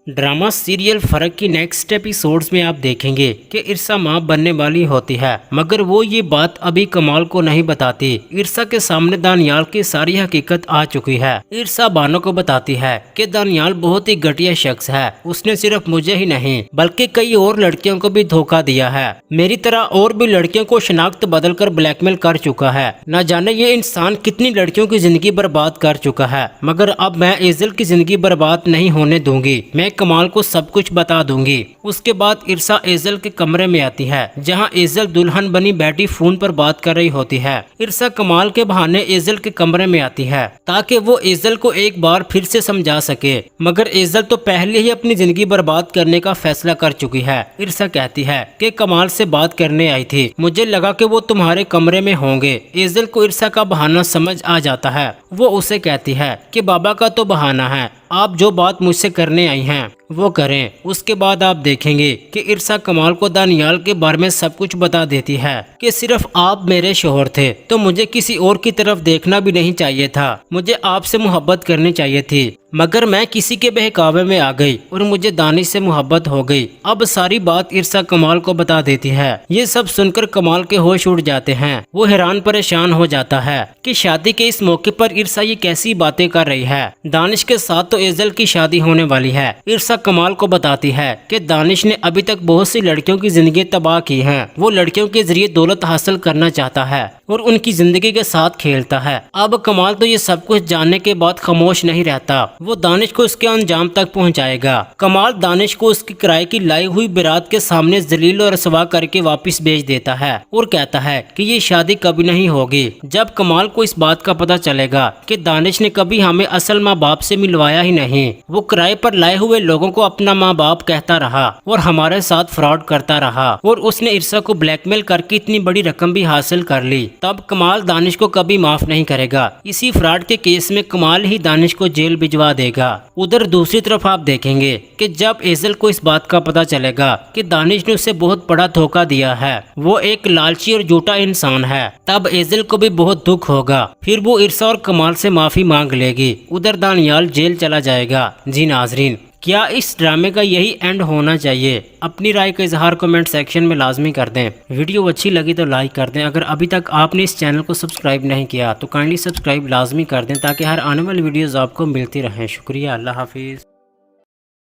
Drama serial फर्क की next episodes में आप देखेंगे कि इरसा माँ बनने वाली होती है, मगर वो ये बात अभी कमाल को नहीं बताती। इरसा के सामने दानियाल की सारी हकीकत आ चुकी है। इरसा बानो को बताती है कि दानियाल बहुत ही घटिया शख्स है, उसने सिर्फ मुझे ही नहीं बल्कि कई और लड़कियों को भी धोखा दिया है। मेरी तरह और भी लड़कियों को शनाख्त बदल कर ब्लैकमेल कर चुका है। न जाने ये इंसान कितनी लड़कियों की जिंदगी बर्बाद कर चुका है, मगर अब मैं एजल की जिंदगी बर्बाद नहीं होने दूंगी। मैं कमाल को सब कुछ बता दूंगी। उसके बाद इरसा एजल के कमरे में आती है, जहां एजल दुल्हन बनी बैठी फोन पर बात कर रही होती है। इरसा कमाल के बहाने एजल के कमरे में आती है ताकि वो एजल को एक बार फिर से समझा सके, मगर एजल तो पहले ही अपनी जिंदगी बर्बाद करने का फैसला कर चुकी है। इरसा कहती है कि कमाल से बात करने आई थी, मुझे लगा कि वो तुम्हारे कमरे में होंगे। एजल को इरसा का बहाना समझ आ जाता है। वो उसे कहती है कि बाबा का तो बहाना है, आप जो बात मुझसे करने आई हैं वो करें। उसके बाद आप देखेंगे कि इरसा कमाल को दानियाल के बारे में सब कुछ बता देती है कि सिर्फ आप मेरे शोहर थे तो मुझे किसी और की तरफ देखना भी नहीं चाहिए था, मुझे आपसे मोहब्बत करनी चाहिए थी, मगर मैं किसी के बहकावे में आ गई और मुझे दानिश से मोहब्बत हो गई। अब सारी बात इरसा कमाल को बता देती है। ये सब सुनकर कमाल के होश उड़ जाते हैं। वो हैरान परेशान हो जाता है कि शादी के इस मौके पर इरसा ये कैसी बातें कर रही है। दानिश के साथ तो एजल की शादी होने वाली है। इरसा कमाल को बताती है कि दानिश ने अभी तक बहुत सी लड़कियों की जिंदगी तबाह की है। वो लड़कियों के जरिए दौलत हासिल करना चाहता है और उनकी जिंदगी के साथ खेलता है। अब कमाल तो ये सब कुछ जानने के बाद खामोश नहीं रहता। वो दानिश को इसके अंजाम तक पहुंचाएगा। कमाल दानिश को उसकी किराए की लाई हुई बारात के सामने जलील और रसवा करके वापस भेज देता है और कहता है कि ये शादी कभी नहीं होगी। जब कमाल को इस बात का पता चलेगा कि दानिश ने कभी हमें असल माँ बाप से मिलवाया ही नहीं, वो किराए पर लाए हुए लोगों को अपना माँ बाप कहता रहा और हमारे साथ फ्रॉड करता रहा, और उसने इरसा को ब्लैकमेल करके इतनी बड़ी रकम भी हासिल कर ली, तब कमाल दानिश को कभी माफ नहीं करेगा। इसी फ्रॉड के केस में कमाल ही दानिश को जेल भिजवा देगा। उधर दूसरी तरफ आप देखेंगे कि जब एजल को इस बात का पता चलेगा कि दानिश ने उसे बहुत बड़ा धोखा दिया है, वो एक लालची और झूठा इंसान है, तब एजल को भी बहुत दुख होगा। फिर वो इरसा और कमाल से माफी मांग लेगी। उधर दानियाल जेल चला जाएगा। जी नाजरीन, क्या इस ड्रामे का यही एंड होना चाहिए? अपनी राय का इजहार कमेंट सेक्शन में लाजमी कर दें। वीडियो अच्छी लगी तो लाइक कर दें। अगर अभी तक आपने इस चैनल को सब्सक्राइब नहीं किया तो काइंडली सब्सक्राइब लाजमी कर दें ताकि हर आने वाली वीडियोस आपको मिलती रहें। शुक्रिया। अल्लाह हाफिज़।